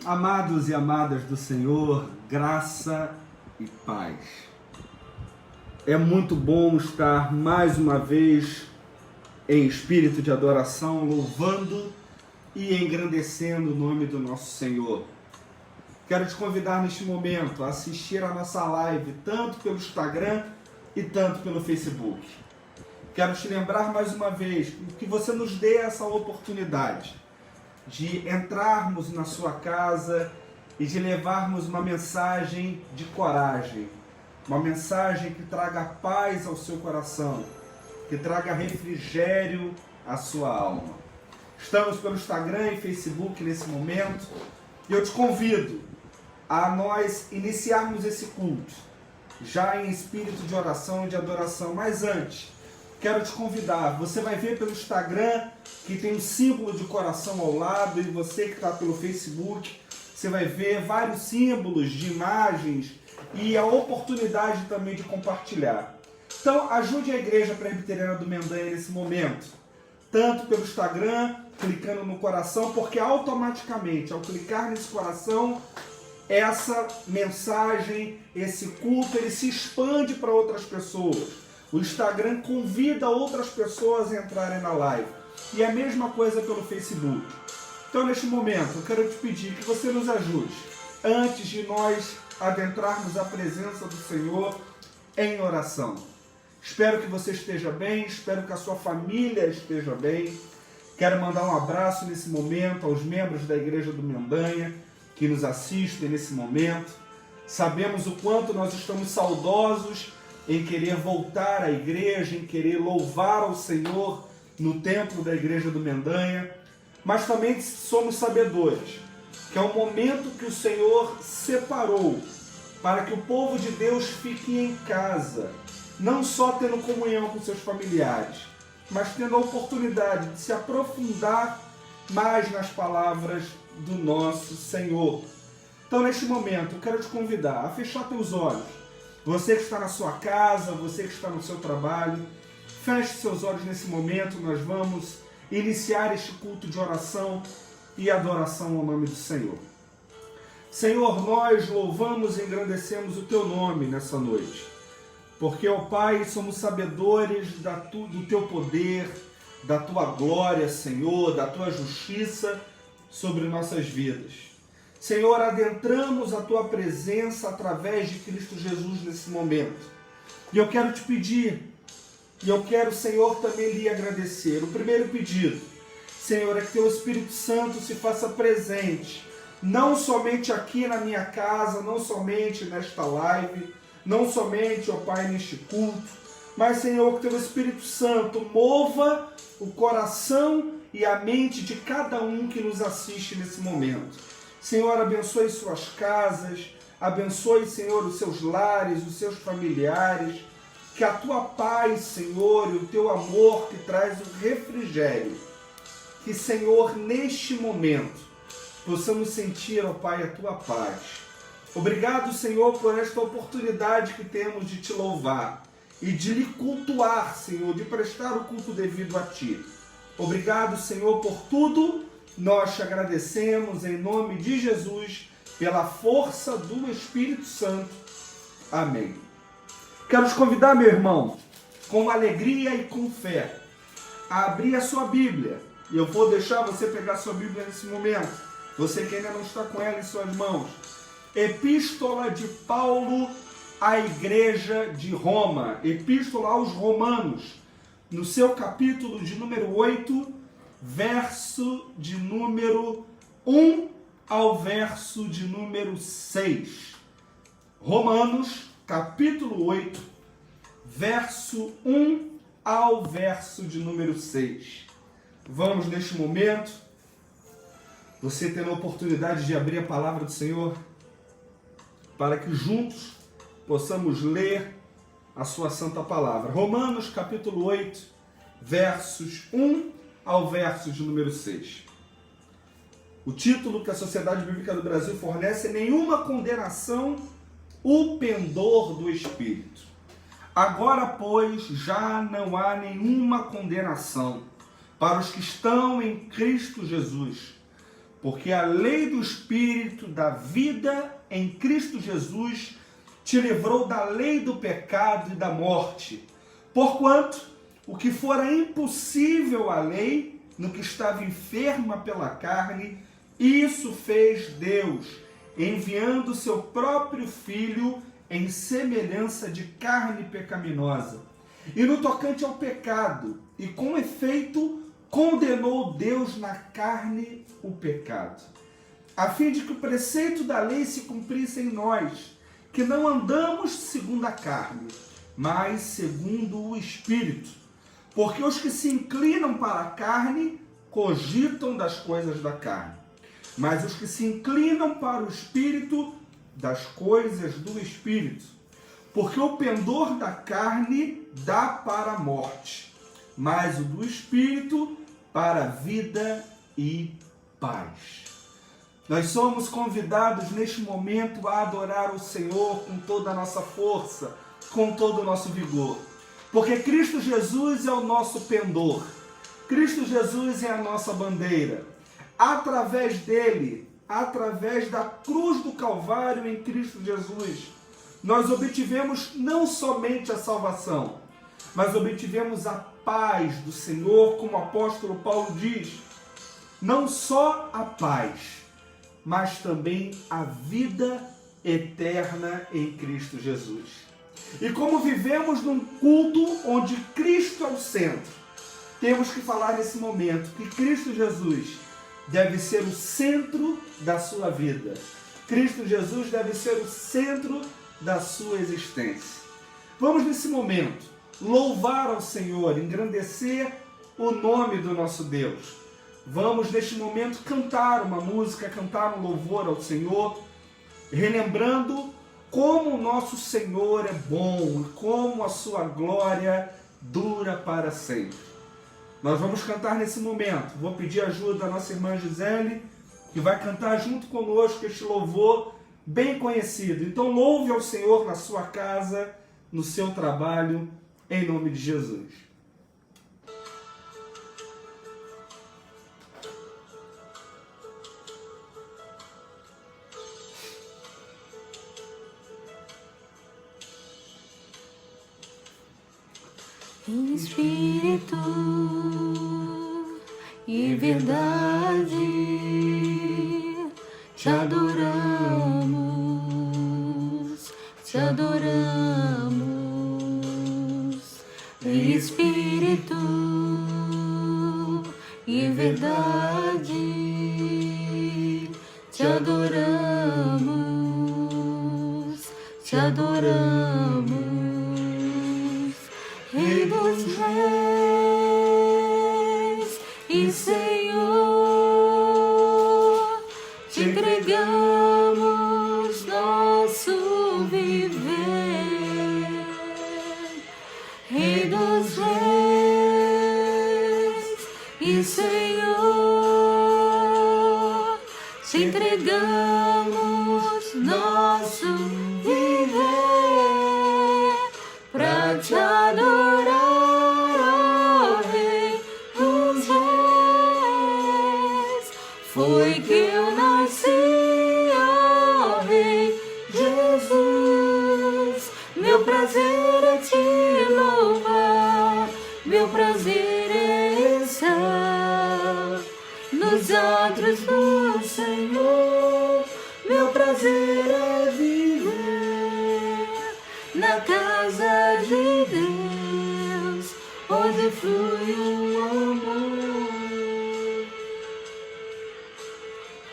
Amados e amadas do Senhor, graça e paz. É muito bom estar mais uma vez em espírito de adoração, louvando e engrandecendo o nome do nosso Senhor. Quero te convidar neste momento a assistir a nossa live, tanto pelo Instagram e tanto pelo Facebook. Quero te lembrar mais uma vez que você nos dê essa oportunidade de entrarmos na sua casa e de levarmos uma mensagem de coragem, uma mensagem que traga paz ao seu coração, que traga refrigério à sua alma. Estamos pelo Instagram e Facebook nesse momento e eu te convido a nós iniciarmos esse culto já em espírito de oração e de adoração. Mas antes, quero te convidar, você vai ver pelo Instagram que tem um símbolo de coração ao lado, e você que está pelo Facebook, você vai ver vários símbolos de imagens e a oportunidade também de compartilhar. Então ajude a Igreja Presbiteriana do Mendanha nesse momento, tanto pelo Instagram, clicando no coração, porque automaticamente, ao clicar nesse coração, essa mensagem, esse culto, ele se expande para outras pessoas. O Instagram convida outras pessoas a entrarem na live. E a mesma coisa pelo Facebook. Então, neste momento, eu quero te pedir que você nos ajude, antes de nós adentrarmos a presença do Senhor em oração. Espero que você esteja bem, espero que a sua família esteja bem. Quero mandar um abraço nesse momento aos membros da Igreja do Mendanha que nos assistem nesse momento. Sabemos o quanto nós estamos saudosos em querer voltar à igreja, em querer louvar ao Senhor no templo da Igreja do Mendanha, mas também somos sabedores que é o momento que o Senhor separou para que o povo de Deus fique em casa, não só tendo comunhão com seus familiares, mas tendo a oportunidade de se aprofundar mais nas palavras do nosso Senhor. Então, neste momento, eu quero te convidar a fechar teus olhos. Você que está na sua casa, você que está no seu trabalho, feche seus olhos nesse momento. Nós vamos iniciar este culto de oração e adoração ao nome do Senhor. Senhor, nós louvamos e engrandecemos o Teu nome nessa noite, porque, ó Pai, somos sabedores do Teu poder, da Tua glória, Senhor, da Tua justiça sobre nossas vidas. Senhor, adentramos a Tua presença através de Cristo Jesus nesse momento. E eu quero te pedir, e eu quero, Senhor, também lhe agradecer. O primeiro pedido, Senhor, é que Teu Espírito Santo se faça presente, não somente aqui na minha casa, não somente nesta live, não somente, ó Pai, neste culto, mas, Senhor, que Teu Espírito Santo mova o coração e a mente de cada um que nos assiste nesse momento. Senhor, abençoe suas casas, abençoe, Senhor, os seus lares, os seus familiares, que a Tua paz, Senhor, e o Teu amor que traz o refrigério, que, Senhor, neste momento, possamos sentir, ó Pai, a Tua paz. Obrigado, Senhor, por esta oportunidade que temos de Te louvar e de lhe cultuar, Senhor, de prestar o culto devido a Ti. Obrigado, Senhor, por tudo. Nós te agradecemos em nome de Jesus, pela força do Espírito Santo. Amém. Quero te convidar, meu irmão, com alegria e com fé, a abrir a sua Bíblia. E eu vou deixar você pegar a sua Bíblia nesse momento, você que ainda não está com ela em suas mãos. Epístola de Paulo à Igreja de Roma, Epístola aos Romanos, no seu capítulo de número 8, verso de número 1 ao verso de número 6. Romanos, capítulo 8, verso 1 ao verso de número 6. Vamos, neste momento, você tendo a oportunidade de abrir a palavra do Senhor, para que juntos possamos ler a sua santa palavra. Romanos, capítulo 8, versos 1 ao verso de número 6. O título que a Sociedade Bíblica do Brasil fornece é Nenhuma Condenação, o Pendor do Espírito. Agora, pois, já não há nenhuma condenação para os que estão em Cristo Jesus, porque a lei do Espírito da vida em Cristo Jesus te livrou da lei do pecado e da morte. Porquanto o que fora impossível à lei, no que estava enferma pela carne, isso fez Deus, enviando seu próprio Filho em semelhança de carne pecaminosa. E no tocante ao pecado, e com efeito, condenou Deus na carne o pecado, a fim de que o preceito da lei se cumprisse em nós, que não andamos segundo a carne, mas segundo o Espírito. Porque os que se inclinam para a carne cogitam das coisas da carne, mas os que se inclinam para o Espírito, das coisas do Espírito. Porque o pendor da carne dá para a morte, mas o do Espírito para a vida e paz. Nós somos convidados neste momento a adorar o Senhor com toda a nossa força, com todo o nosso vigor. Porque Cristo Jesus é o nosso pendor. Cristo Jesus é a nossa bandeira. Através dele, através da cruz do Calvário em Cristo Jesus, nós obtivemos não somente a salvação, mas obtivemos a paz do Senhor, como o apóstolo Paulo diz. Não só a paz, mas também a vida eterna em Cristo Jesus. E como vivemos num culto onde Cristo é o centro, temos que falar nesse momento que Cristo Jesus deve ser o centro da sua vida. Cristo Jesus deve ser o centro da sua existência. Vamos nesse momento louvar ao Senhor, engrandecer o nome do nosso Deus. Vamos neste momento cantar uma música, cantar um louvor ao Senhor, relembrando como o nosso Senhor é bom e como a sua glória dura para sempre. Nós vamos cantar nesse momento. Vou pedir ajuda da nossa irmã Gisele, que vai cantar junto conosco este louvor bem conhecido. Então louve ao Senhor na sua casa, no seu trabalho, em nome de Jesus. Em espírito e verdade te adoramos, te adoramos. Em espírito e verdade te adoramos, te adoramos. Rei dos reis e Senhor, te entregamos nosso viver. Rei dos reis e Senhor, te entregamos nosso viver para te adorar. Foi que eu nasci, ó Rei Jesus. Meu prazer é te louvar, meu prazer é estar nos atos do Senhor. Meu prazer é viver na casa de Deus, onde flui o amor.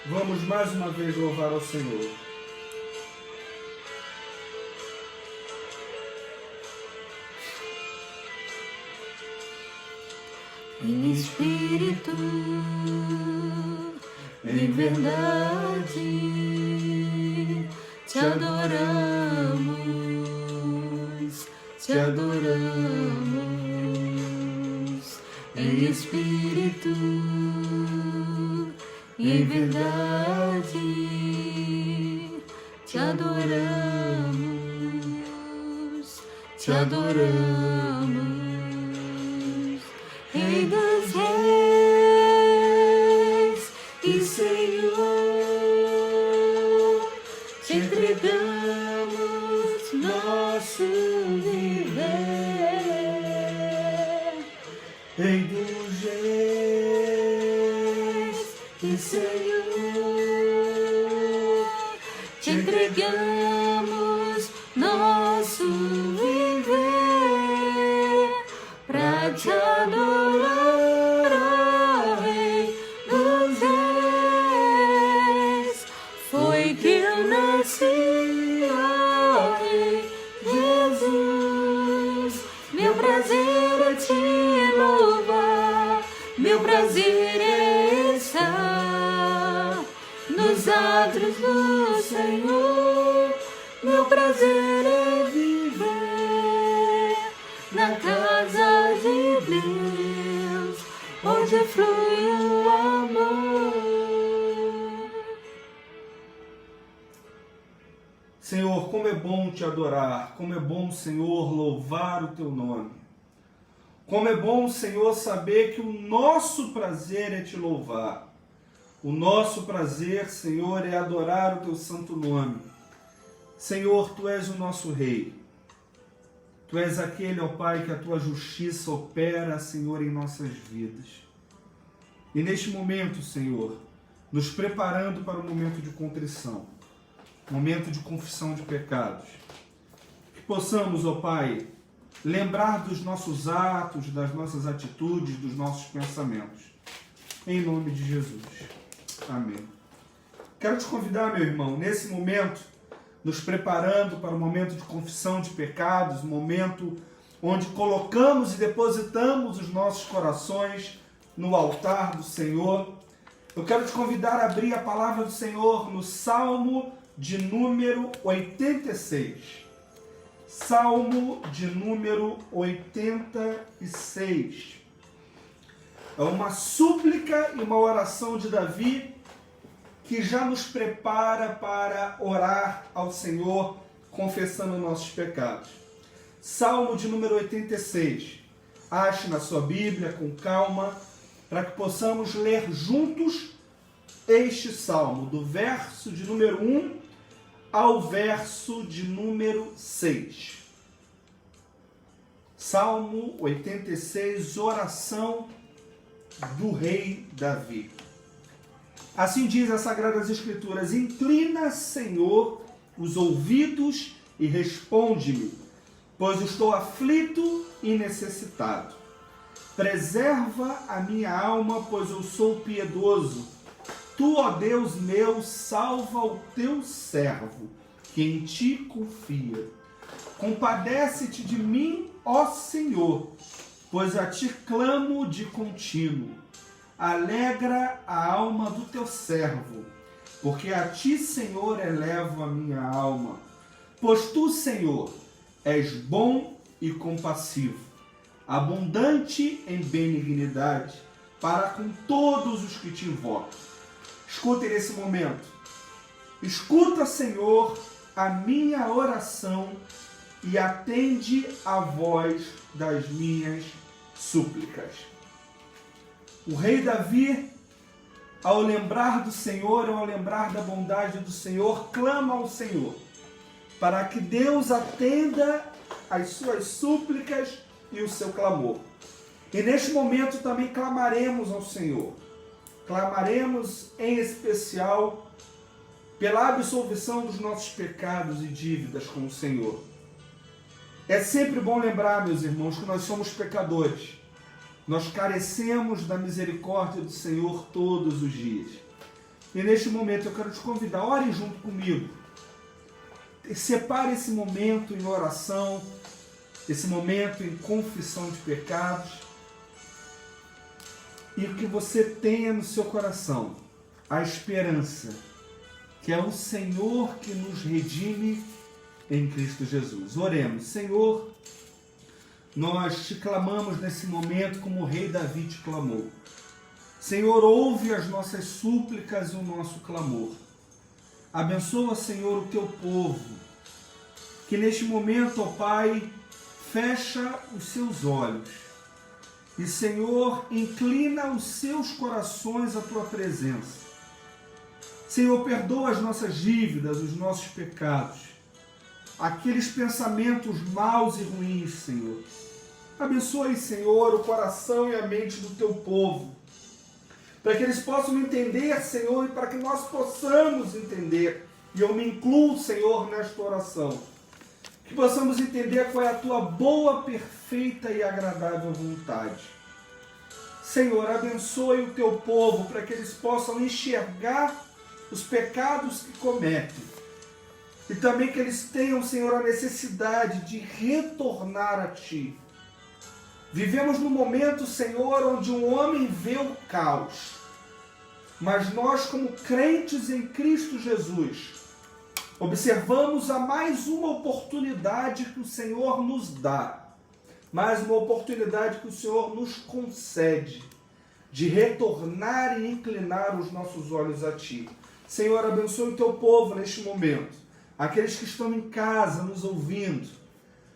Vamos mais uma vez louvar ao Senhor. Em espírito, em verdade, te adoramos, te adoramos. Em espírito, em verdade, te adoramos, te adoramos. Rei dos reis e Senhor, te entregamos nosso viver. Indulgência, Senhor, te entregamos nosso viver pra te adorar, ó Rei dos Reis. Foi que eu nasci, ó Rei Jesus. Meu prazer é te louvar, meu prazer é estar nos átrios do Senhor. Meu prazer é viver na casa de Deus, onde flui o amor. Senhor, como é bom te adorar, como é bom, Senhor, louvar o teu nome. Como é bom, Senhor, saber que o nosso prazer é te louvar. O nosso prazer, Senhor, é adorar o teu santo nome. Senhor, tu és o nosso Rei. Tu és aquele, ó Pai, que a tua justiça opera, Senhor, em nossas vidas. E neste momento, Senhor, nos preparando para o momento de contrição, momento de confissão de pecados, que possamos, ó Pai, lembrar dos nossos atos, das nossas atitudes, dos nossos pensamentos. Em nome de Jesus. Amém. Quero te convidar, meu irmão, nesse momento, nos preparando para o momento de confissão de pecados, momento onde colocamos e depositamos os nossos corações no altar do Senhor. Eu quero te convidar a abrir a palavra do Senhor no Salmo de número 86. Salmo de número 86. É uma súplica e uma oração de Davi que já nos prepara para orar ao Senhor, confessando nossos pecados. Salmo de número 86. Ache na sua Bíblia com calma, para que possamos ler juntos este salmo, do verso de número 1 ao verso de número 6. Salmo 86, oração do rei Davi. Assim diz as Sagradas Escrituras: inclina, Senhor, os ouvidos e responde-me, pois estou aflito e necessitado. Preserva a minha alma, pois eu sou piedoso. Tu, ó Deus meu, salva o teu servo, que em ti confia. Compadece-te de mim, ó Senhor, pois a ti clamo de contínuo. Alegra a alma do teu servo, porque a ti, Senhor, elevo a minha alma. Pois tu, Senhor, és bom e compassivo, abundante em benignidade, para com todos os que te invocam. Escuta nesse momento. Escuta, Senhor, a minha oração e atende a voz das minhas súplicas. O rei Davi, ao lembrar do Senhor, ao lembrar da bondade do Senhor, clama ao Senhor, para que Deus atenda as suas súplicas e o seu clamor. E neste momento também clamaremos ao Senhor. Clamaremos em especial pela absolvição dos nossos pecados e dívidas com o Senhor. É sempre bom lembrar, meus irmãos, que nós somos pecadores. Nós carecemos da misericórdia do Senhor todos os dias. E neste momento eu quero te convidar, ore junto comigo. Separe esse momento em oração, esse momento em confissão de pecados, e que você tenha no seu coração a esperança que é o Senhor que nos redime em Cristo Jesus. Oremos. Senhor, nós te clamamos nesse momento como o rei Davi te clamou. Senhor, ouve as nossas súplicas e o nosso clamor. Abençoa, Senhor, o teu povo, que neste momento, ó Pai, fecha os seus olhos e, Senhor, inclina os seus corações à tua presença. Senhor, perdoa as nossas dívidas, os nossos pecados, aqueles pensamentos maus e ruins, Senhor. Abençoe, Senhor, o coração e a mente do teu povo, para que eles possam entender, Senhor, e para que nós possamos entender. E eu me incluo, Senhor, nesta oração. Que possamos entender qual é a tua boa, perfeita e agradável vontade. Senhor, abençoe o teu povo para que eles possam enxergar os pecados que cometem. E também que eles tenham, Senhor, a necessidade de retornar a Ti. Vivemos num momento, Senhor, onde um homem vê o caos. Mas nós, como crentes em Cristo Jesus, observamos a mais uma oportunidade que o Senhor nos dá. Mais uma oportunidade que o Senhor nos concede de retornar e inclinar os nossos olhos a Ti. Senhor, abençoe o Teu povo neste momento. Aqueles que estão em casa nos ouvindo.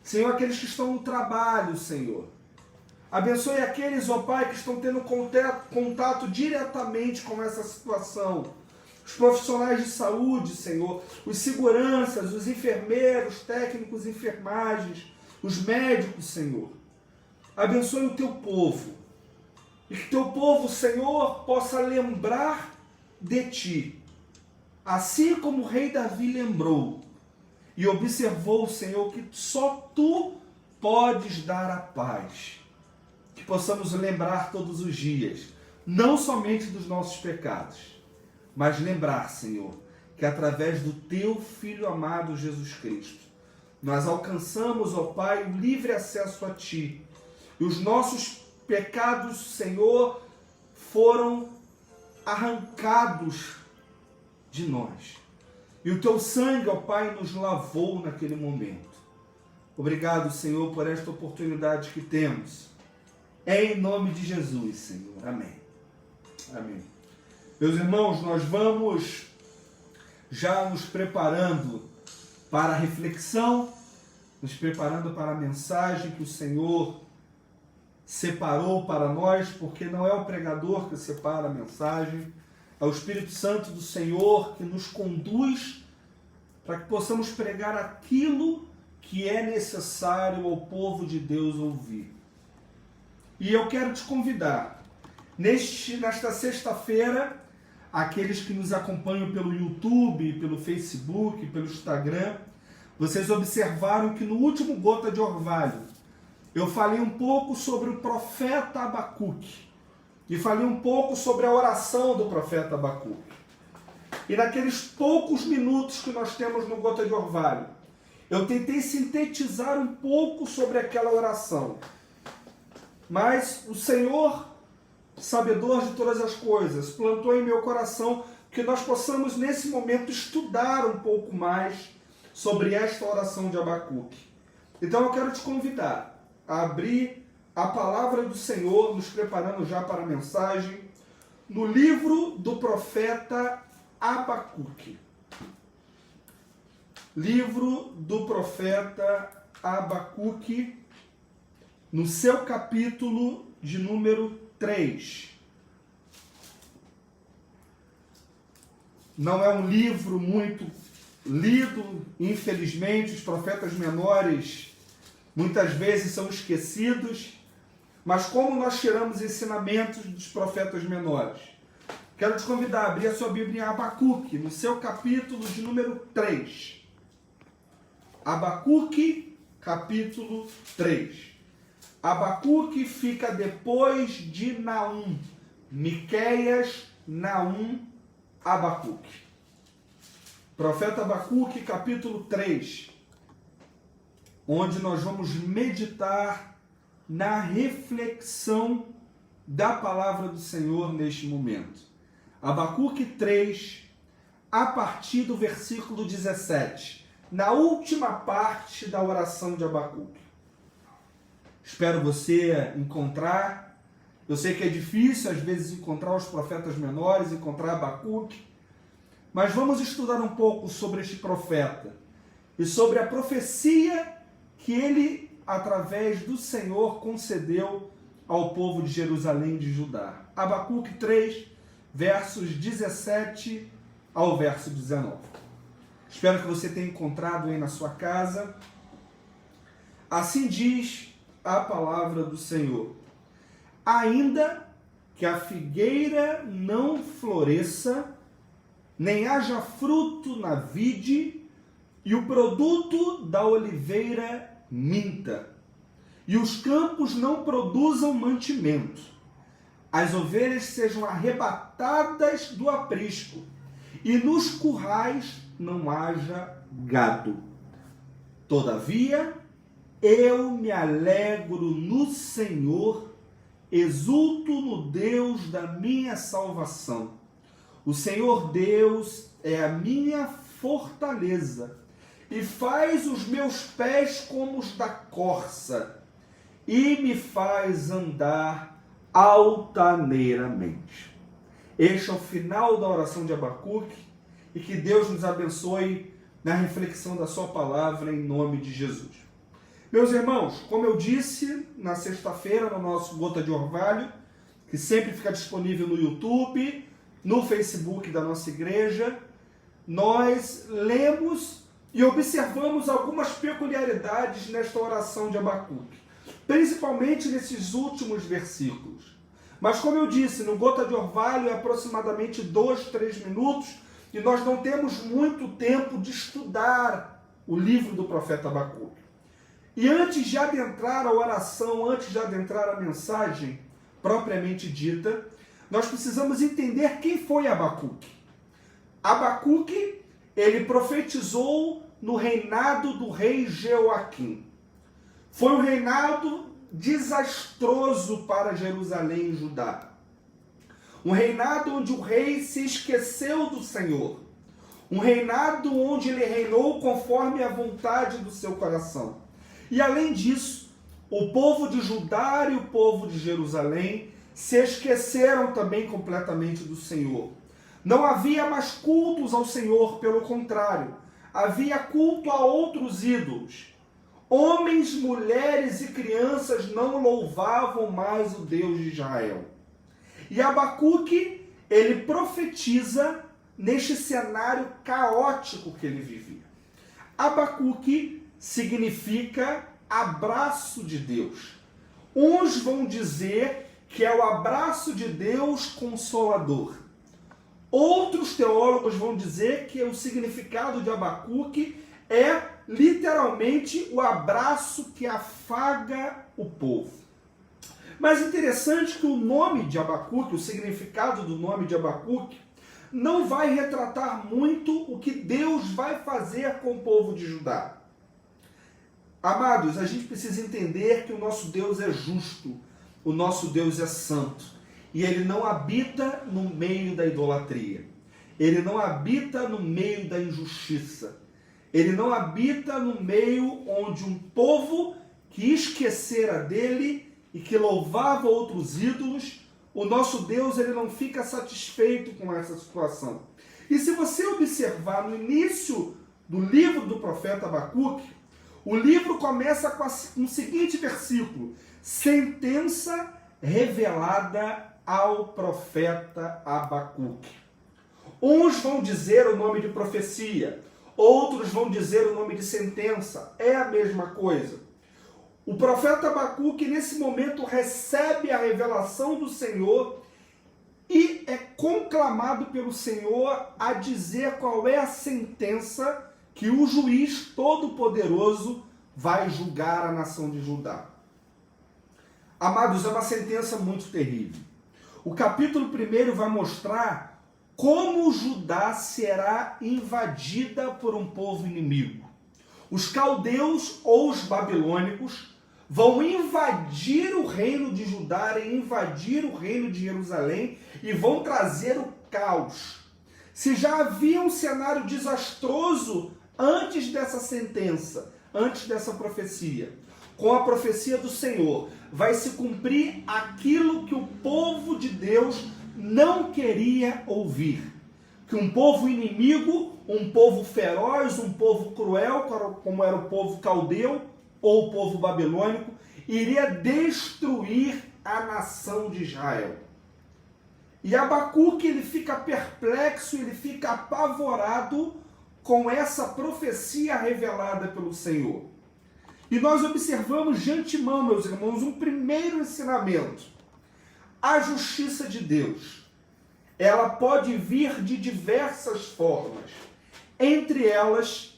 Senhor, aqueles que estão no trabalho, Senhor. Abençoe aqueles, ó Pai, que estão tendo contato diretamente com essa situação. Os profissionais de saúde, Senhor, os seguranças, os enfermeiros, técnicos de enfermagens, os médicos, Senhor. Abençoe o Teu povo. E que Teu povo, Senhor, possa lembrar de Ti. Assim como o rei Davi lembrou e observou, Senhor, que só Tu podes dar a paz. Que possamos lembrar todos os dias, não somente dos nossos pecados, mas lembrar, Senhor, que através do Teu Filho amado Jesus Cristo, nós alcançamos, ó Pai, o livre acesso a Ti. E os nossos pecados, Senhor, foram arrancados de nós. E o Teu sangue, ó Pai, nos lavou naquele momento. Obrigado, Senhor, por esta oportunidade que temos. Em nome de Jesus, Senhor. Amém. Amém. Meus irmãos, nós vamos já nos preparando para a reflexão, nos preparando para a mensagem que o Senhor separou para nós, porque não é o pregador que separa a mensagem, é o Espírito Santo do Senhor que nos conduz para que possamos pregar aquilo que é necessário ao povo de Deus ouvir. E eu quero te convidar, nesta sexta-feira, aqueles que nos acompanham pelo YouTube, pelo Facebook, pelo Instagram, vocês observaram que no último Gota de Orvalho, eu falei um pouco sobre o profeta Abacuque, e falei um pouco sobre a oração do profeta Abacuque. E naqueles poucos minutos que nós temos no Gota de Orvalho, eu tentei sintetizar um pouco sobre aquela oração. Mas o Senhor, sabedor de todas as coisas, plantou em meu coração que nós possamos nesse momento estudar um pouco mais sobre esta oração de Abacuque. Então eu quero te convidar a abrir a palavra do Senhor, nos preparando já para a mensagem, no livro do profeta Abacuque. Livro do profeta Abacuque, no seu capítulo de número 3. Não é um livro muito lido, infelizmente, os profetas menores muitas vezes são esquecidos, mas como nós tiramos ensinamentos dos profetas menores? Quero te convidar a abrir a sua Bíblia em Abacuque, no seu capítulo de número 3. Abacuque, capítulo 3. Abacuque fica depois de Naum. Miqueias, Naum, Abacuque. Profeta Abacuque, capítulo 3, onde nós vamos meditar na reflexão da palavra do Senhor neste momento. Abacuque 3, a partir do versículo 17, na última parte da oração de Abacuque. Espero você encontrar. Eu sei que é difícil às vezes encontrar os profetas menores, encontrar Abacuque, mas vamos estudar um pouco sobre este profeta e sobre a profecia que ele, através do Senhor, concedeu ao povo de Jerusalém e de Judá. Abacuque 3, versos 17 ao verso 19. Espero que você tenha encontrado aí na sua casa. Assim diz a palavra do Senhor: ainda que a figueira não floresça, nem haja fruto na vide, e o produto da oliveira minta, e os campos não produzam mantimento, as ovelhas sejam arrebatadas do aprisco, e nos currais não haja gado. Todavia, eu me alegro no Senhor, exulto no Deus da minha salvação. O Senhor Deus é a minha fortaleza, e faz os meus pés como os da corça, e me faz andar altaneiramente. Este é o final da oração de Abacuque, e que Deus nos abençoe na reflexão da sua palavra em nome de Jesus. Meus irmãos, como eu disse na sexta-feira no nosso Gota de Orvalho, que sempre fica disponível no YouTube, no Facebook da nossa igreja, nós lemos e observamos algumas peculiaridades nesta oração de Abacuque, principalmente nesses últimos versículos. Mas como eu disse, no Gota de Orvalho é aproximadamente 2-3 minutos, e nós não temos muito tempo de estudar o livro do profeta Abacuque. E antes de adentrar a oração, antes de adentrar a mensagem propriamente dita, nós precisamos entender quem foi Abacuque. Abacuque, ele profetizou no reinado do rei Jeoaquim. Foi um reinado desastroso para Jerusalém e Judá. Um reinado onde o rei se esqueceu do Senhor. Um reinado onde ele reinou conforme a vontade do seu coração. E além disso, o povo de Judá e o povo de Jerusalém se esqueceram também completamente do Senhor. Não havia mais cultos ao Senhor, pelo contrário, havia culto a outros ídolos. Homens, mulheres e crianças não louvavam mais o Deus de Israel. E Abacuque, ele profetiza neste cenário caótico que ele vivia. Abacuque significa abraço de Deus. Uns vão dizer que é o abraço de Deus consolador. Outros teólogos vão dizer que o significado de Abacuque é literalmente o abraço que afaga o povo. Mas interessante que o nome de Abacuque, o significado do nome de Abacuque, não vai retratar muito o que Deus vai fazer com o povo de Judá. Amados, a gente precisa entender que o nosso Deus é justo, o nosso Deus é santo, e ele não habita no meio da idolatria, ele não habita no meio da injustiça, ele não habita no meio onde um povo que esquecera dele e que louvava outros ídolos, o nosso Deus ele não fica satisfeito com essa situação. E se você observar no início do livro do profeta Abacuque, o livro começa com o seguinte versículo: sentença revelada ao profeta Abacuque. Uns vão dizer o nome de profecia, outros vão dizer o nome de sentença, é a mesma coisa. O profeta Abacuque, nesse momento, recebe a revelação do Senhor e é conclamado pelo Senhor a dizer qual é a sentença que o juiz todo-poderoso vai julgar a nação de Judá. Amados, é uma sentença muito terrível. O capítulo 1 vai mostrar como Judá será invadida por um povo inimigo. Os caldeus ou os babilônicos vão invadir o reino de Judá e invadir o reino de Jerusalém e vão trazer o caos. Se já havia um cenário desastroso antes dessa sentença, antes dessa profecia, com a profecia do Senhor, vai se cumprir aquilo que o povo de Deus não queria ouvir. Que um povo inimigo, um povo feroz, um povo cruel, como era o povo caldeu ou o povo babilônico, iria destruir a nação de Israel. E Abacuque, ele fica perplexo, ele fica apavorado com essa profecia revelada pelo Senhor. E nós observamos de antemão, meus irmãos, um primeiro ensinamento. A justiça de Deus, ela pode vir de diversas formas. Entre elas,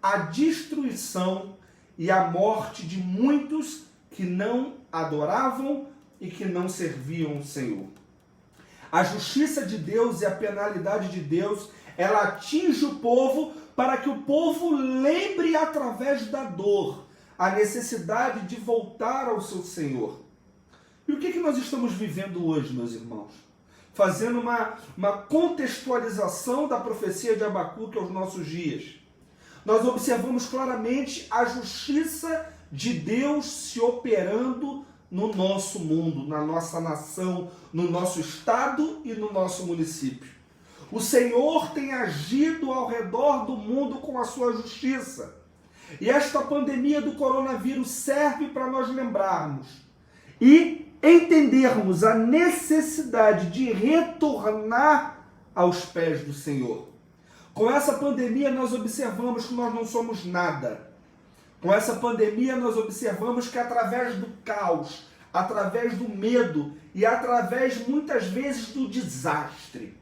a destruição e a morte de muitos que não adoravam e que não serviam o Senhor. A justiça de Deus e a penalidade de Deus, ela atinge o povo para que o povo lembre através da dor a necessidade de voltar ao seu Senhor. E o que nós estamos vivendo hoje, meus irmãos? Fazendo uma contextualização da profecia de Abacuque aos nossos dias. Nós observamos claramente a justiça de Deus se operando no nosso mundo, na nossa nação, no nosso estado e no nosso município. O Senhor tem agido ao redor do mundo com a sua justiça. E esta pandemia do coronavírus serve para nós lembrarmos e entendermos a necessidade de retornar aos pés do Senhor. Com essa pandemia nós observamos que nós não somos nada. Com essa pandemia nós observamos que através do caos, através do medo e através muitas vezes do desastre,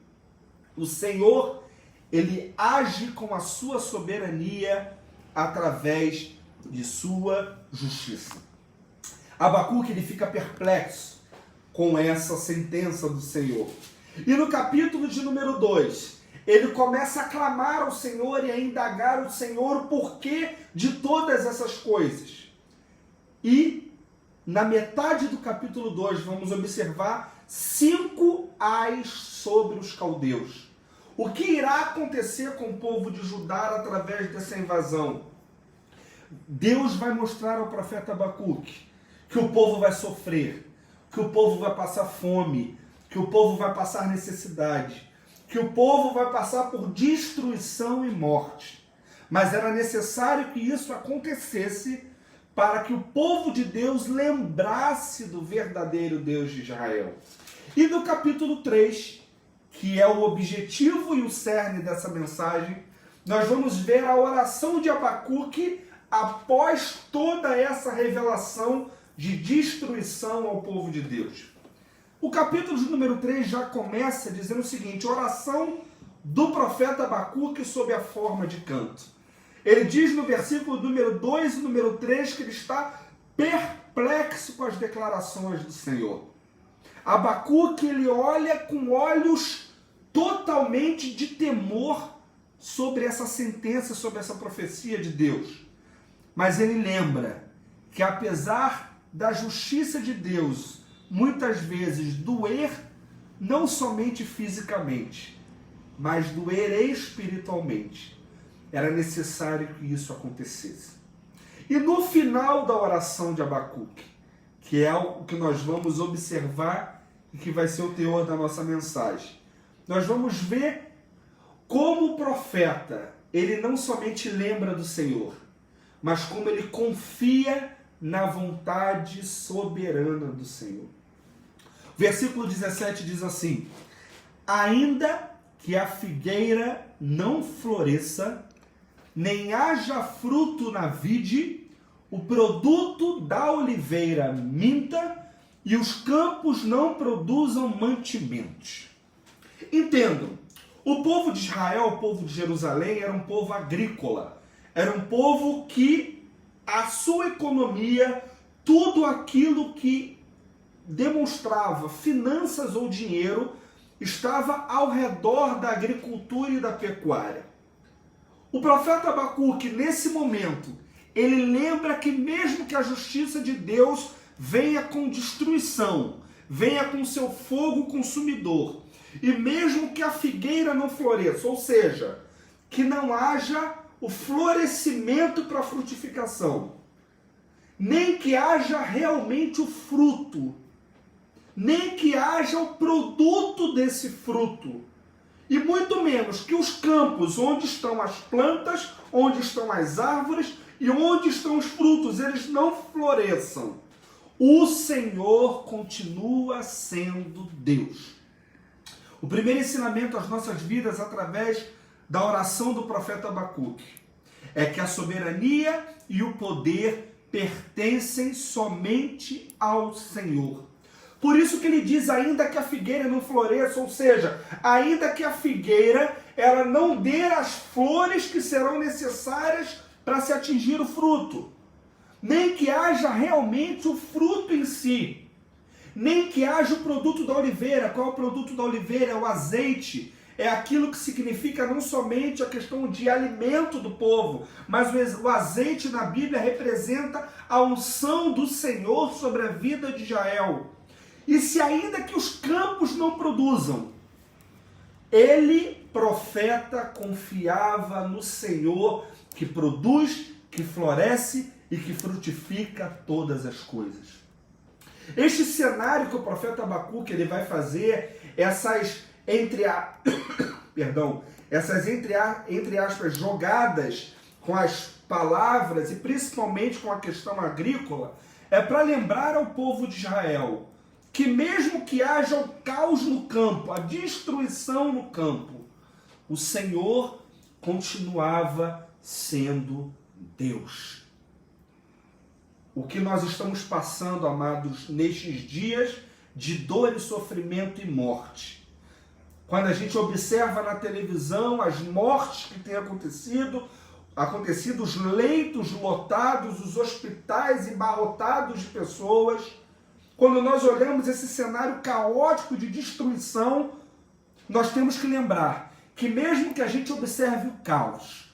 o Senhor, ele age com a sua soberania através de sua justiça. Abacuque, ele fica perplexo com essa sentença do Senhor. E no capítulo de número 2, ele começa a clamar ao Senhor e a indagar o Senhor o porquê de todas essas coisas. E na metade do capítulo 2, vamos observar 5 ais sobre os caldeus. O que irá acontecer com o povo de Judá através dessa invasão? Deus vai mostrar ao profeta Abacuque que o povo vai sofrer, que o povo vai passar fome, que o povo vai passar necessidade, que o povo vai passar por destruição e morte. Mas era necessário que isso acontecesse para que o povo de Deus lembrasse do verdadeiro Deus de Israel. E no capítulo 3, que é o objetivo e o cerne dessa mensagem, nós vamos ver a oração de Abacuque após toda essa revelação de destruição ao povo de Deus. O capítulo de número 3 já começa dizendo o seguinte: oração do profeta Abacuque sob a forma de canto. Ele diz no versículo número 2 e número 3 que ele está perplexo com as declarações do Senhor. Abacuque, ele olha com olhos totalmente de temor sobre essa sentença, sobre essa profecia de Deus. Mas ele lembra que apesar da justiça de Deus muitas vezes doer, não somente fisicamente, mas doer espiritualmente, era necessário que isso acontecesse. E no final da oração de Abacuque, que é o que nós vamos observar e que vai ser o teor da nossa mensagem, nós vamos ver como o profeta, ele não somente lembra do Senhor, mas como ele confia na vontade soberana do Senhor. Versículo 17 diz assim: ainda que a figueira não floresça, nem haja fruto na vide, o produto da oliveira minta, e os campos não produzam mantimentos. Entendam, o povo de Israel, o povo de Jerusalém, era um povo agrícola. Era um povo que a sua economia, tudo aquilo que demonstrava finanças ou dinheiro, estava ao redor da agricultura e da pecuária. O profeta Abacuque, nesse momento, ele lembra que mesmo que a justiça de Deus venha com destruição, venha com seu fogo consumidor, e mesmo que a figueira não floresça, ou seja, que não haja o florescimento para a frutificação, nem que haja realmente o fruto, nem que haja o produto desse fruto, e muito menos que os campos onde estão as plantas, onde estão as árvores e onde estão os frutos, eles não floresçam. O Senhor continua sendo Deus. O primeiro ensinamento às nossas vidas através da oração do profeta Abacuque é que a soberania e o poder pertencem somente ao Senhor. Por isso que ele diz, ainda que a figueira não floresça, ou seja, ainda que a figueira ela não dê as flores que serão necessárias para se atingir o fruto, nem que haja realmente o fruto em si, nem que haja o produto da oliveira. Qual é o produto da oliveira? É o azeite. É aquilo que significa não somente a questão de alimento do povo, mas o azeite na Bíblia representa a unção do Senhor sobre a vida de Israel. E se ainda que os campos não produzam, ele, profeta, confiava no Senhor que produz, que floresce e que frutifica todas as coisas. Este cenário que o profeta Abacuque ele vai fazer, essas entre aspas jogadas com as palavras e principalmente com a questão agrícola, é para lembrar ao povo de Israel que mesmo que haja o caos no campo, a destruição no campo, o Senhor continuava sendo Deus. O que nós estamos passando, amados, nestes dias de dor e sofrimento e morte. Quando a gente observa na televisão as mortes que têm acontecido, os leitos lotados, os hospitais embarrotados de pessoas. Quando nós olhamos esse cenário caótico de destruição, nós temos que lembrar que mesmo que a gente observe o caos,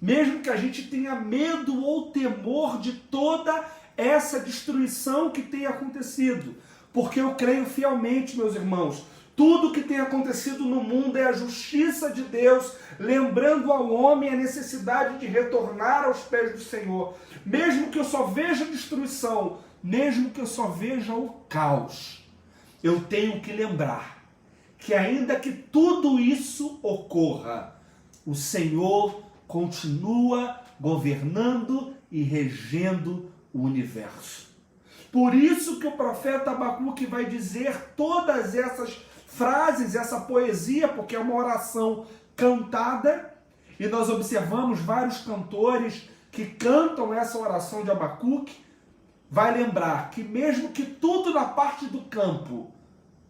mesmo que a gente tenha medo ou temor de toda essa destruição que tem acontecido, porque eu creio fielmente, meus irmãos, tudo que tem acontecido no mundo é a justiça de Deus, lembrando ao homem a necessidade de retornar aos pés do Senhor. Mesmo que eu só veja destruição, mesmo que eu só veja o caos, eu tenho que lembrar que ainda que tudo isso ocorra, o Senhor continua governando e regendo o universo. Por isso que o profeta Abacuque vai dizer todas essas frases, essa poesia, porque é uma oração cantada, e nós observamos vários cantores que cantam essa oração de Abacuque. Vai lembrar que mesmo que tudo na parte do campo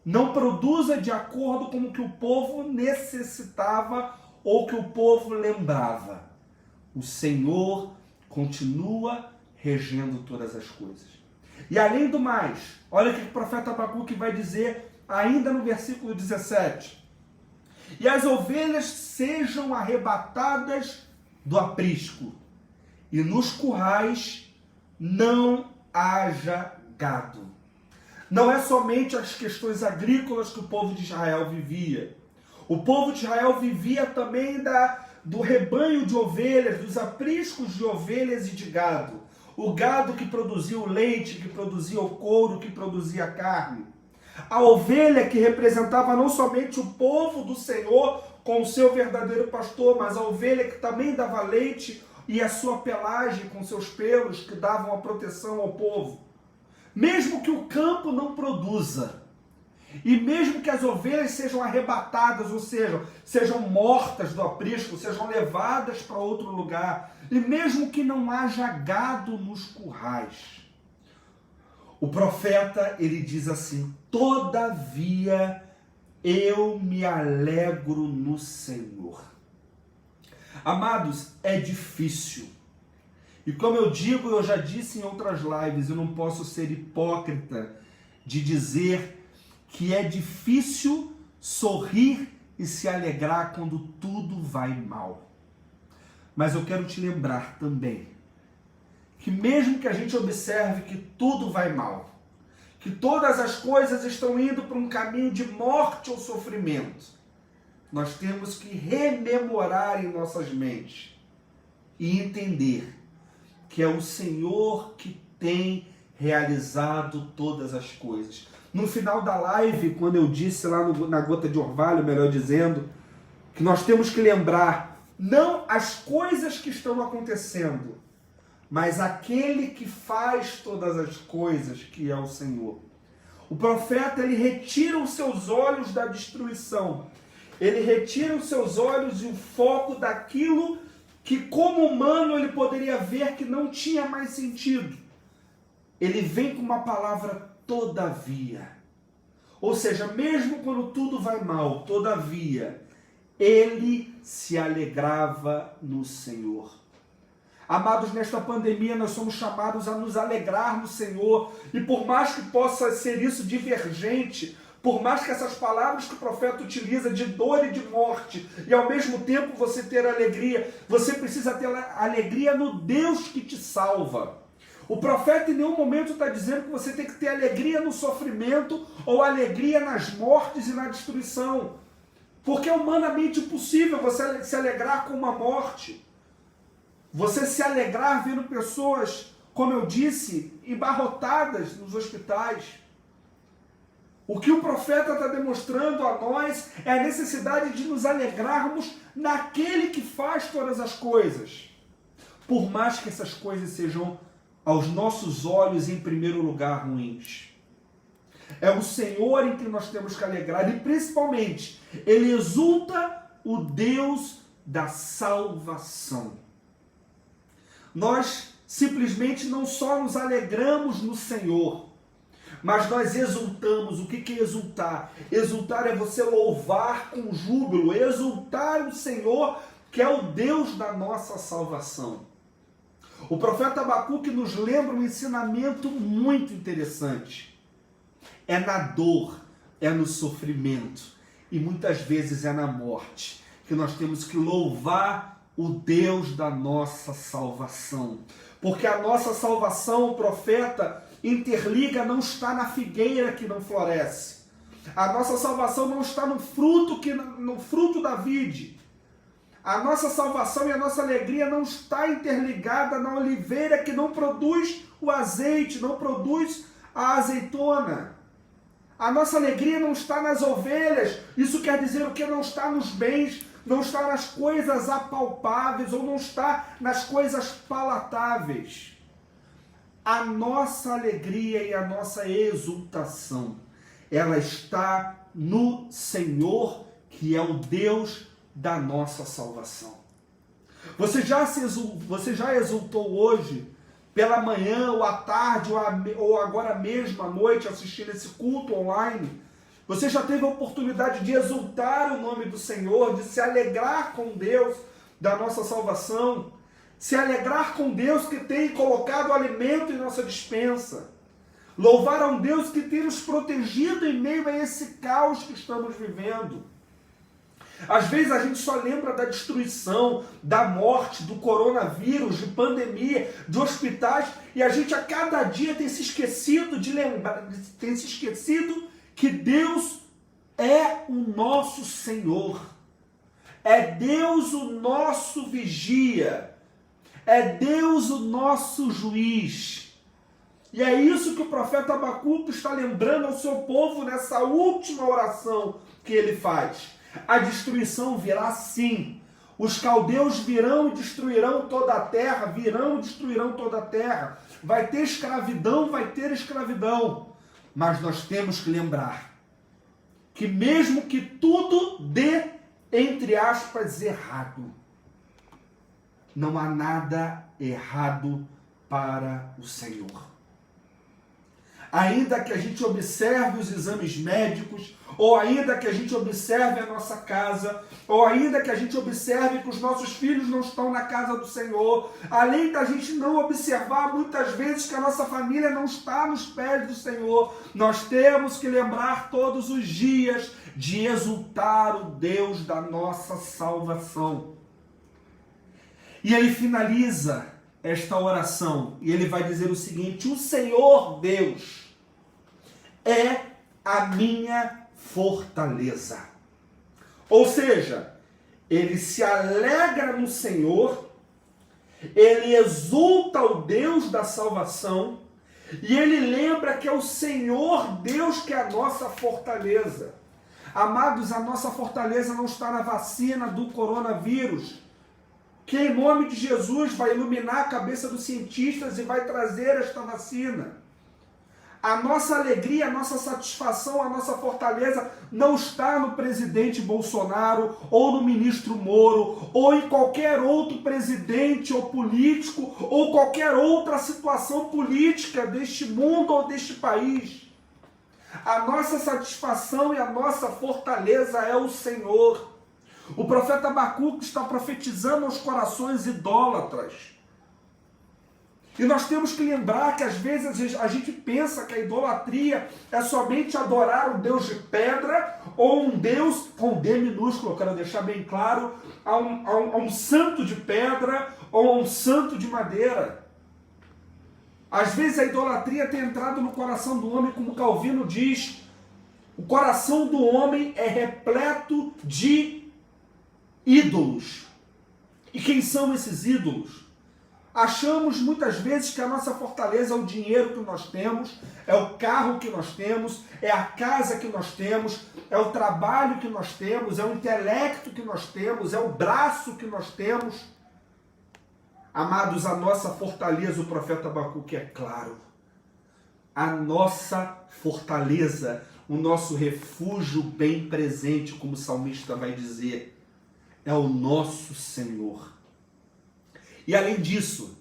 não produza de acordo com o que o povo necessitava ou que o povo lembrava, o Senhor continua regendo todas as coisas. E além do mais, olha o que o profeta Abacuque vai dizer ainda no versículo 17. E as ovelhas sejam arrebatadas do aprisco, e nos currais não haja gado. Não é somente as questões agrícolas que o povo de Israel vivia. O povo de Israel vivia também do rebanho de ovelhas, dos apriscos de ovelhas e de gado. O gado que produzia o leite, que produzia o couro, que produzia a carne. A ovelha que representava não somente o povo do Senhor com o seu verdadeiro pastor, mas a ovelha que também dava leite e a sua pelagem com seus pelos que davam a proteção ao povo. Mesmo que o campo não produza, e mesmo que as ovelhas sejam arrebatadas, ou seja, sejam mortas do aprisco, sejam levadas para outro lugar, e mesmo que não haja gado nos currais, o profeta, ele diz assim: todavia eu me alegro no Senhor. Amados, é difícil. E como eu digo, eu já disse em outras lives, eu não posso ser hipócrita de dizer que é difícil sorrir e se alegrar quando tudo vai mal. Mas eu quero te lembrar também que mesmo que a gente observe que tudo vai mal, que todas as coisas estão indo para um caminho de morte ou sofrimento, nós temos que rememorar em nossas mentes e entender que é o Senhor que tem realizado todas as coisas. No final da live, quando eu disse lá na gota de orvalho, melhor dizendo, que nós temos que lembrar não as coisas que estão acontecendo, mas aquele que faz todas as coisas, que é o Senhor. O profeta, ele retira os seus olhos da destruição. Ele retira os seus olhos e o foco daquilo que, como humano, ele poderia ver que não tinha mais sentido. Ele vem com uma palavra todavia. Ou seja, mesmo quando tudo vai mal, todavia, ele se alegrava no Senhor. Amados, nesta pandemia nós somos chamados a nos alegrar no Senhor. E por mais que possa ser isso divergente, por mais que essas palavras que o profeta utiliza de dor e de morte, e ao mesmo tempo você ter alegria, você precisa ter alegria no Deus que te salva. O profeta em nenhum momento está dizendo que você tem que ter alegria no sofrimento ou alegria nas mortes e na destruição. Porque é humanamente impossível você se alegrar com uma morte. Você se alegrar vendo pessoas, como eu disse, embarrotadas nos hospitais. O que o profeta está demonstrando a nós é a necessidade de nos alegrarmos naquele que faz todas as coisas. Por mais que essas coisas sejam, aos nossos olhos, em primeiro lugar, ruins. É o Senhor em que nós temos que alegrar. E principalmente, ele exulta o Deus da salvação. Nós simplesmente não só nos alegramos no Senhor, mas nós exultamos. O que é exultar? Exultar é você louvar com júbilo, exultar o Senhor, que é o Deus da nossa salvação. O profeta Abacuque nos lembra um ensinamento muito interessante. É na dor, é no sofrimento e muitas vezes é na morte que nós temos que louvar o Deus da nossa salvação. Porque a nossa salvação, o profeta interliga, não está na figueira que não floresce. A nossa salvação não está no fruto da vide. A nossa salvação e a nossa alegria não está interligada na oliveira que não produz o azeite, não produz a azeitona. A nossa alegria não está nas ovelhas. Isso quer dizer o que? Não está nos bens, não está nas coisas apalpáveis ou não está nas coisas palatáveis. A nossa alegria e a nossa exultação, ela está no Senhor, que é o Deus da nossa salvação. Você já exultou hoje, pela manhã ou à tarde ou agora mesmo à noite, assistindo esse culto online? Você já teve a oportunidade de exultar o nome do Senhor, de se alegrar com Deus da nossa salvação, se alegrar com Deus que tem colocado alimento em nossa despensa, louvar a um Deus que tem nos protegido em meio a esse caos que estamos vivendo. Às vezes a gente só lembra da destruição, da morte, do coronavírus, de pandemia, de hospitais, e a gente a cada dia tem se esquecido de lembrar, tem se esquecido que Deus é o nosso Senhor. É Deus o nosso vigia. É Deus o nosso juiz. E é isso que o profeta Abacuque está lembrando ao seu povo nessa última oração que ele faz. A destruição virá sim. Os caldeus virão e destruirão toda a terra, virão e destruirão toda a terra. Vai ter escravidão, vai ter escravidão. Mas nós temos que lembrar que mesmo que tudo dê, entre aspas, errado, não há nada errado para o Senhor. Ainda que a gente observe os exames médicos, ou ainda que a gente observe a nossa casa, ou ainda que a gente observe que os nossos filhos não estão na casa do Senhor, além da gente não observar muitas vezes que a nossa família não está nos pés do Senhor, nós temos que lembrar todos os dias de exultar o Deus da nossa salvação. E ele finaliza esta oração e ele vai dizer o seguinte: o Senhor Deus é a minha fortaleza. Ou seja, ele se alegra no Senhor, ele exulta o Deus da salvação e ele lembra que é o Senhor Deus que é a nossa fortaleza. Amados, a nossa fortaleza não está na vacina do coronavírus, que em nome de Jesus vai iluminar a cabeça dos cientistas e vai trazer esta vacina. A nossa alegria, a nossa satisfação, a nossa fortaleza não está no presidente Bolsonaro, ou no ministro Moro, ou em qualquer outro presidente ou político, ou qualquer outra situação política deste mundo ou deste país. A nossa satisfação e a nossa fortaleza é o Senhor. O profeta Abacuque está profetizando aos corações idólatras. E nós temos que lembrar que às vezes a gente pensa que a idolatria é somente adorar um Deus de pedra ou um Deus com D minúsculo, eu quero deixar bem claro, a um santo de pedra ou a um santo de madeira. Às vezes a idolatria tem entrado no coração do homem, como Calvino diz, o coração do homem é repleto de ídolos. E quem são esses ídolos? Achamos muitas vezes que a nossa fortaleza é o dinheiro que nós temos, é o carro que nós temos, é a casa que nós temos, é o trabalho que nós temos, é o intelecto que nós temos, é o braço que nós temos. Amados, a nossa fortaleza, o profeta Abacuque é claro. A nossa fortaleza, o nosso refúgio bem presente, como o salmista vai dizer, é o nosso Senhor. E além disso,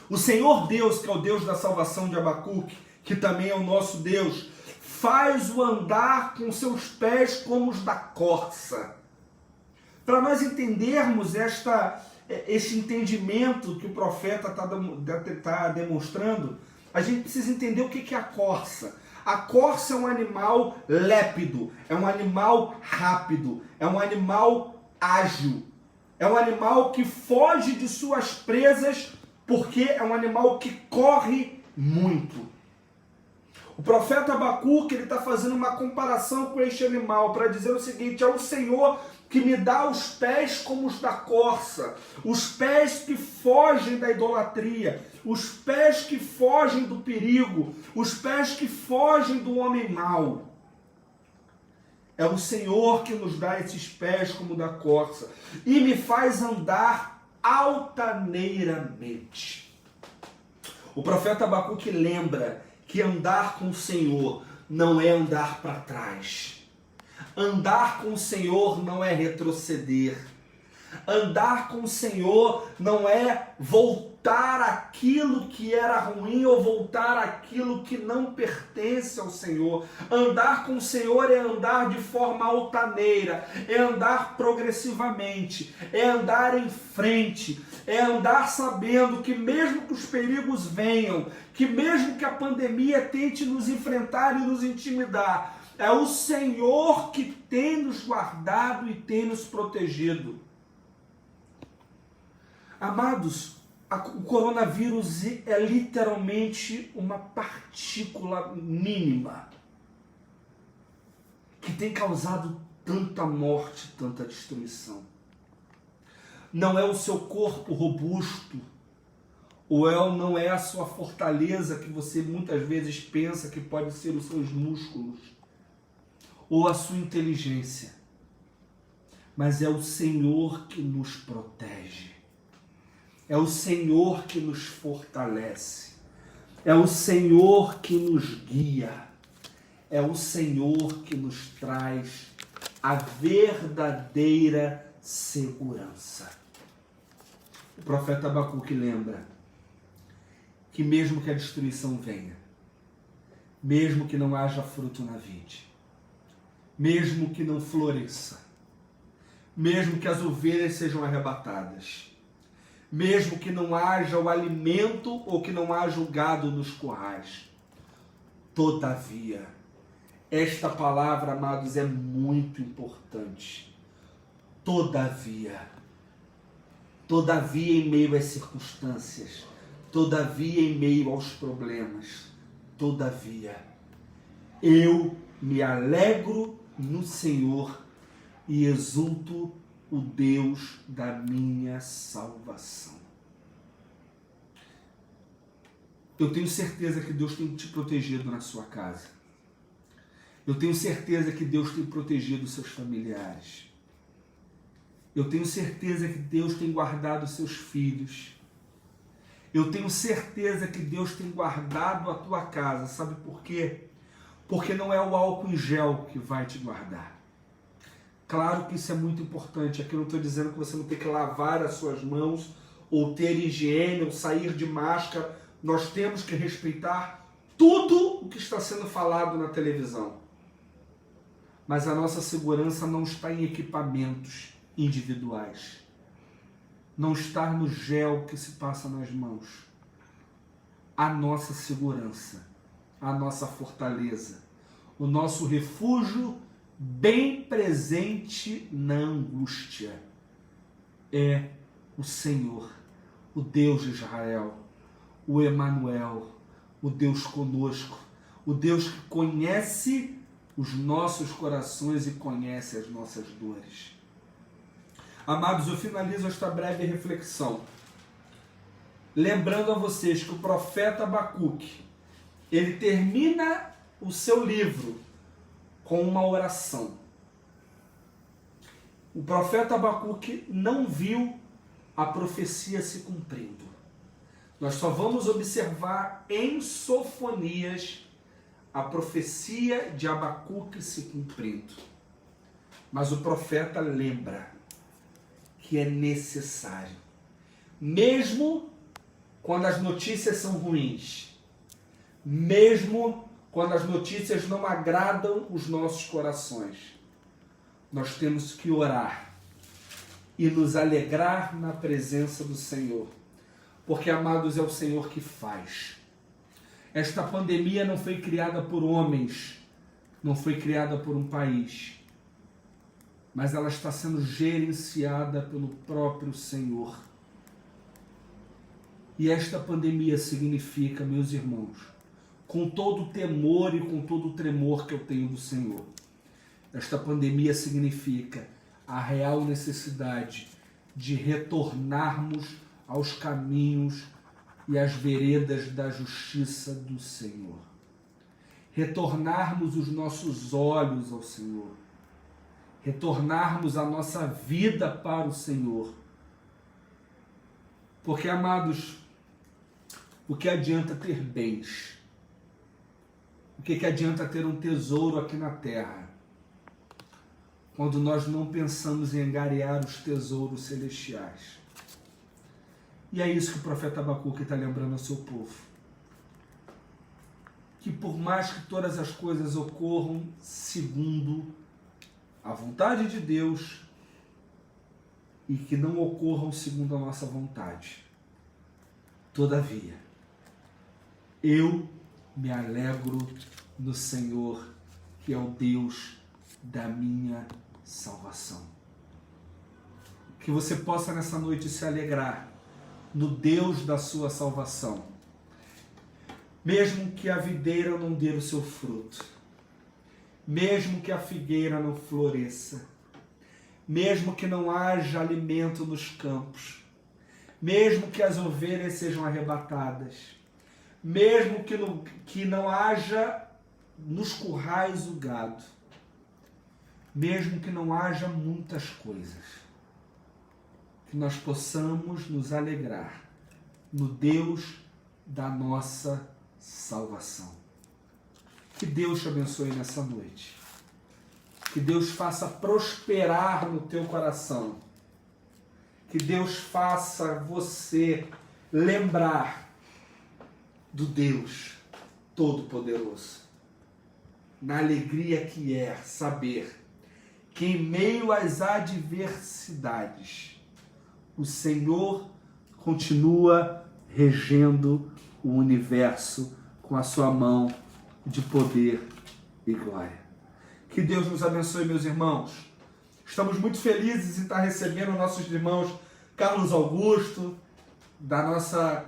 o Senhor Deus, que é o Deus da salvação de Abacuque, que também é o nosso Deus, faz-o andar com seus pés como os da corça. Para nós entendermos esse entendimento que o profeta está demonstrando, a gente precisa entender o que é a corça. A corça é um animal lépido, é um animal rápido, é um animal ágil. É um animal que foge de suas presas porque é um animal que corre muito. O profeta Abacuque está fazendo uma comparação com este animal para dizer o seguinte: é o Senhor que me dá os pés como os da corça, os pés que fogem da idolatria, os pés que fogem do perigo, os pés que fogem do homem mau. É o Senhor que nos dá esses pés como da corça e me faz andar altaneiramente. O profeta Abacuque lembra que andar com o Senhor não é andar para trás. Andar com o Senhor não é retroceder. Andar com o Senhor não é voltar aquilo que era ruim ou voltar aquilo que não pertence ao Senhor. Andar com o Senhor é andar de forma altaneira, é andar progressivamente, é andar em frente, é andar sabendo que mesmo que os perigos venham, que mesmo que a pandemia tente nos enfrentar e nos intimidar, é o Senhor que tem nos guardado e tem nos protegido. Amados, o coronavírus é literalmente uma partícula mínima que tem causado tanta morte, tanta destruição. Não é o seu corpo robusto, ou não é a sua fortaleza que você muitas vezes pensa que pode ser os seus músculos, ou a sua inteligência, mas é o Senhor que nos protege. É o Senhor que nos fortalece. É o Senhor que nos guia. É o Senhor que nos traz a verdadeira segurança. O profeta Abacuque lembra que mesmo que a destruição venha, mesmo que não haja fruto na vide, mesmo que não floresça, mesmo que as ovelhas sejam arrebatadas, mesmo que não haja o alimento ou que não haja o gado nos currais. Todavia, esta palavra, amados, é muito importante. Todavia, em meio às circunstâncias, todavia em meio aos problemas, todavia, eu me alegro no Senhor e exulto o Deus da minha salvação. Eu tenho certeza que Deus tem te protegido na sua casa. Eu tenho certeza que Deus tem protegido seus familiares. Eu tenho certeza que Deus tem guardado seus filhos. Eu tenho certeza que Deus tem guardado a tua casa. Sabe por quê? Porque não é o álcool em gel que vai te guardar. Claro que isso é muito importante. Aqui eu não estou dizendo que você não tem que lavar as suas mãos, ou ter higiene, ou sair de máscara. Nós temos que respeitar tudo o que está sendo falado na televisão. Mas a nossa segurança não está em equipamentos individuais. Não está no gel que se passa nas mãos. A nossa segurança, a nossa fortaleza, o nosso refúgio bem presente na angústia é o Senhor, o Deus de Israel, o Emanuel, o Deus conosco, o Deus que conhece os nossos corações e conhece as nossas dores. Amados, eu finalizo esta breve reflexão lembrando a vocês que o profeta Abacuque, ele termina o seu livro com uma oração. O profeta Abacuque não viu a profecia se cumprindo. Nós só vamos observar em Sofonias a profecia de Abacuque se cumprindo. Mas o profeta lembra que é necessário, mesmo quando as notícias são ruins, mesmo quando as notícias não agradam os nossos corações, nós temos que orar e nos alegrar na presença do Senhor, porque, amados, é o Senhor que faz. Esta pandemia não foi criada por homens, não foi criada por um país, mas ela está sendo gerenciada pelo próprio Senhor. E esta pandemia significa, meus irmãos, com todo o temor e com todo o tremor que eu tenho do Senhor, esta pandemia significa a real necessidade de retornarmos aos caminhos e às veredas da justiça do Senhor. Retornarmos os nossos olhos ao Senhor. Retornarmos a nossa vida para o Senhor. Porque, amados, o que adianta ter bens? O que adianta ter um tesouro aqui na terra, quando nós não pensamos em angariar os tesouros celestiais? E é isso que o profeta Abacuque está lembrando ao seu povo. Que por mais que todas as coisas ocorram segundo a vontade de Deus, e que não ocorram segundo a nossa vontade, todavia, eu me alegro no Senhor, que é o Deus da minha salvação. Que você possa nessa noite se alegrar no Deus da sua salvação, mesmo que a videira não dê o seu fruto, mesmo que a figueira não floresça, mesmo que não haja alimento nos campos, mesmo que as ovelhas sejam arrebatadas, mesmo que não haja nos currais o gado, mesmo que não haja muitas coisas, que nós possamos nos alegrar no Deus da nossa salvação. Que Deus te abençoe nessa noite. Que Deus faça prosperar no teu coração. Que Deus faça você lembrar do Deus Todo-Poderoso. Na alegria que é saber que em meio às adversidades, o Senhor continua regendo o universo com a sua mão de poder e glória. Que Deus nos abençoe, meus irmãos. Estamos muito felizes em estar recebendo nossos irmãos Carlos Augusto, da nossa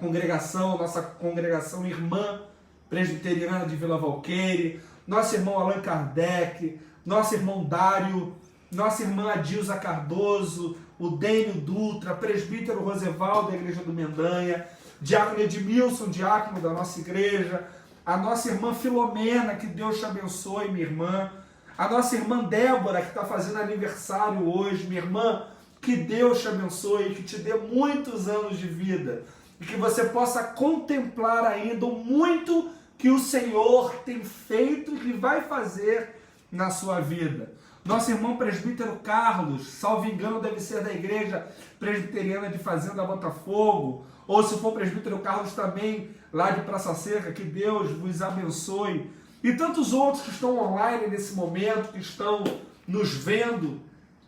congregação irmã presbiteriana de Vila Valqueire, nosso irmão Allan Kardec, nosso irmão Dário, nossa irmã Adilza Cardoso, o Dênio Dutra, presbítero Rosevaldo da Igreja do Mendanha, diácono Edmilson, diácono da nossa igreja, a nossa irmã Filomena, que Deus te abençoe, minha irmã, a nossa irmã Débora, que está fazendo aniversário hoje, minha irmã, que Deus te abençoe, que te dê muitos anos de vida, e que você possa contemplar ainda o muito que o Senhor tem feito e que vai fazer na sua vida. Nosso irmão presbítero Carlos, salvo engano, deve ser da igreja presbiteriana de Fazenda Botafogo, ou se for presbítero Carlos também, lá de Praça Seca, que Deus vos abençoe. E tantos outros que estão online nesse momento, que estão nos vendo,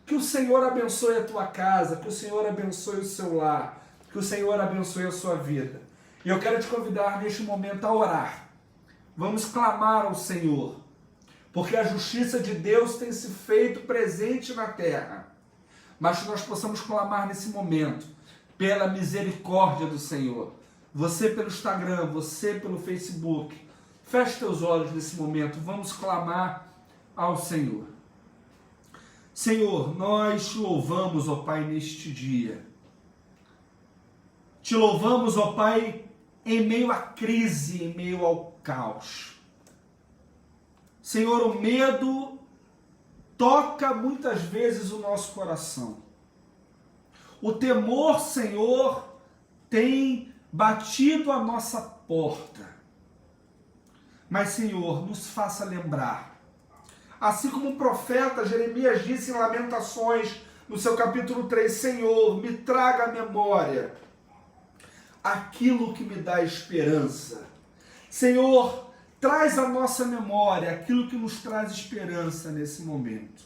que o Senhor abençoe a tua casa, que o Senhor abençoe o seu lar, que o Senhor abençoe a sua vida. E eu quero te convidar neste momento a orar. Vamos clamar ao Senhor, porque a justiça de Deus tem se feito presente na terra. Mas que nós possamos clamar nesse momento pela misericórdia do Senhor. Você pelo Instagram, você pelo Facebook. Feche teus olhos nesse momento, vamos clamar ao Senhor. Senhor, nós te louvamos, ó Pai, neste dia. Te louvamos, ó Pai, em meio à crise, em meio ao caos. Senhor, o medo toca muitas vezes o nosso coração. O temor, Senhor, tem batido a nossa porta. Mas, Senhor, nos faça lembrar. Assim como o profeta Jeremias disse em Lamentações, no seu capítulo 3, Senhor, me traga à memória aquilo que me dá esperança. Senhor, traz à nossa memória aquilo que nos traz esperança nesse momento.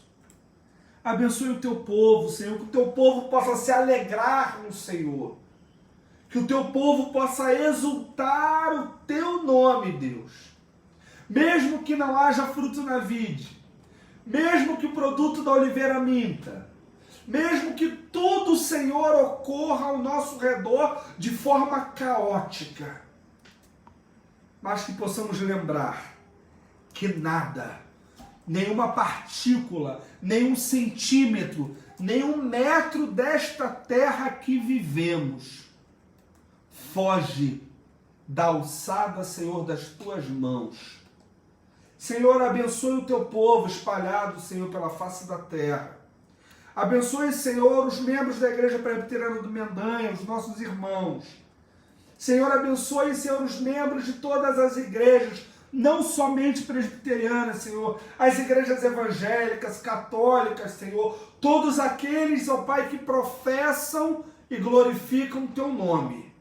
Abençoe o teu povo, Senhor, que o teu povo possa se alegrar no Senhor. Que o teu povo possa exultar o teu nome, Deus. Mesmo que não haja fruto na vide, mesmo que o produto da oliveira minta, mesmo que tudo, Senhor, ocorra ao nosso redor de forma caótica, mas que possamos lembrar que nada, nenhuma partícula, nenhum centímetro, nenhum metro desta terra que vivemos foge da alçada, Senhor, das tuas mãos. Senhor, abençoe o teu povo espalhado, Senhor, pela face da terra. Abençoe, Senhor, os membros da Igreja Presbiteriana do Mendanha, os nossos irmãos. Senhor, abençoe, Senhor, os membros de todas as igrejas, não somente presbiterianas, Senhor, as igrejas evangélicas, católicas, Senhor, todos aqueles, ó Pai, que professam e glorificam o teu nome.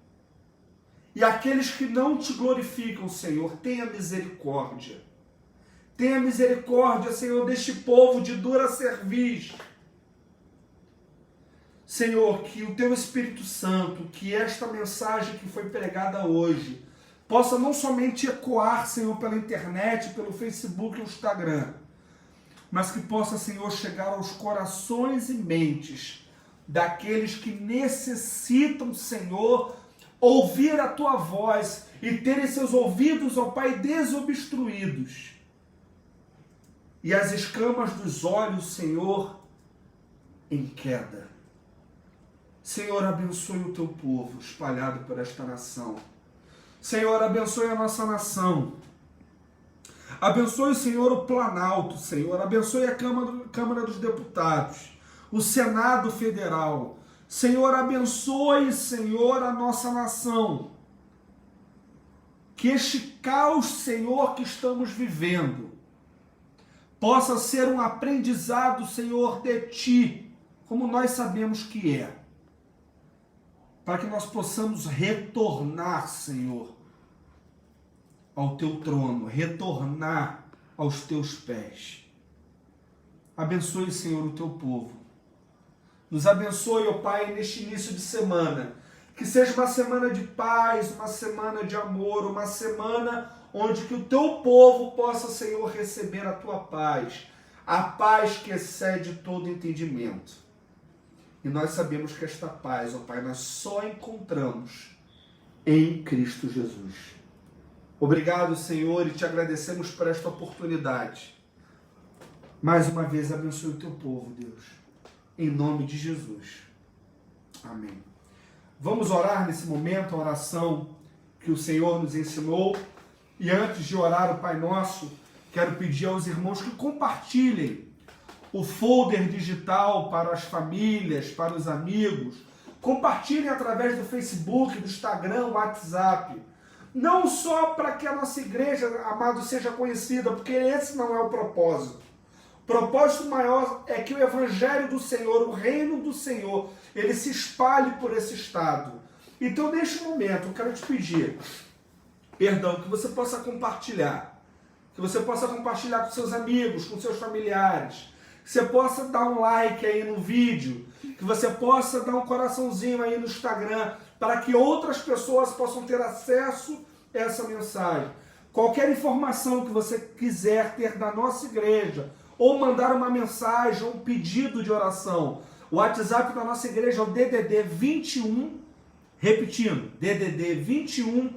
E aqueles que não te glorificam, Senhor, tenha misericórdia. Tenha misericórdia, Senhor, deste povo de dura cerviz. Senhor, que o teu Espírito Santo, que esta mensagem que foi pregada hoje, possa não somente ecoar, Senhor, pela internet, pelo Facebook e Instagram, mas que possa, Senhor, chegar aos corações e mentes daqueles que necessitam, Senhor, ouvir a tua voz e terem seus ouvidos, ó Pai, desobstruídos. E as escamas dos olhos, Senhor, em queda. Senhor, abençoe o teu povo espalhado por esta nação. Senhor, abençoe a nossa nação. Abençoe, Senhor, o Planalto, Senhor. Abençoe a Câmara dos Deputados, o Senado Federal. Senhor, abençoe, Senhor, a nossa nação. Que este caos, Senhor, que estamos vivendo, possa ser um aprendizado, Senhor, de Ti, como nós sabemos que é. Para que nós possamos retornar, Senhor, ao Teu trono, retornar aos Teus pés. Abençoe, Senhor, o Teu povo. Nos abençoe, ó Pai, neste início de semana. Que seja uma semana de paz, uma semana de amor, uma semana onde que o Teu povo possa, Senhor, receber a Tua paz. A paz que excede todo entendimento. E nós sabemos que esta paz, ó Pai, nós só encontramos em Cristo Jesus. Obrigado, Senhor, e te agradecemos por esta oportunidade. Mais uma vez, abençoe o teu povo, Deus. Em nome de Jesus. Amém. Vamos orar nesse momento, a oração que o Senhor nos ensinou. E antes de orar o Pai Nosso, quero pedir aos irmãos que compartilhem o folder digital para as famílias, para os amigos, Compartilhem através do Facebook, do Instagram, WhatsApp. Não só para que a nossa igreja, amado, seja conhecida, porque esse não é o propósito. O propósito maior é que o Evangelho do Senhor, o reino do Senhor, ele se espalhe por esse estado. Então, neste momento, eu quero te pedir, perdão, que você possa compartilhar. Que você possa compartilhar com seus amigos, com seus familiares. Que você possa dar um like aí no vídeo. Que você possa dar um coraçãozinho aí no Instagram, para que outras pessoas possam ter acesso a essa mensagem. Qualquer informação que você quiser ter da nossa igreja, ou mandar uma mensagem, ou um pedido de oração, o WhatsApp da nossa igreja é o DDD 21, repetindo, DDD 21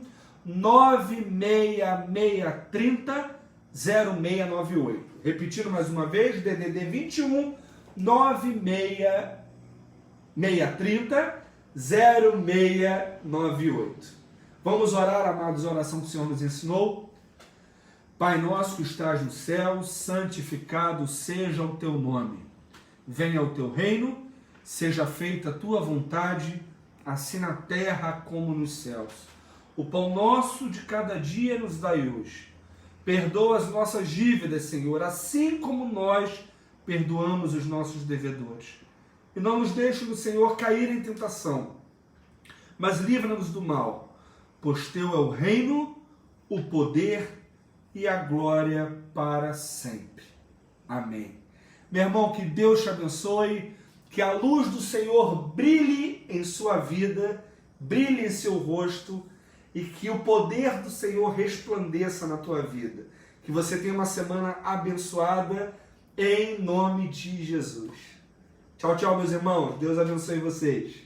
96630 0698. Repetindo mais uma vez, DDD 21 96630 0698. Vamos orar, amados, a oração que o Senhor nos ensinou. Pai nosso que estás no céu, santificado seja o teu nome. Venha o teu reino, seja feita a tua vontade, assim na terra como nos céus. O pão nosso de cada dia nos dai hoje. Perdoa as nossas dívidas, Senhor, assim como nós perdoamos os nossos devedores. E não nos deixe, Senhor, cair em tentação, mas livra-nos do mal, pois teu é o reino, o poder e a glória para sempre. Amém. Meu irmão, que Deus te abençoe, que a luz do Senhor brilhe em sua vida, brilhe em seu rosto, e que o poder do Senhor resplandeça na tua vida. Que você tenha uma semana abençoada, em nome de Jesus. Tchau, tchau, meus irmãos. Deus abençoe vocês.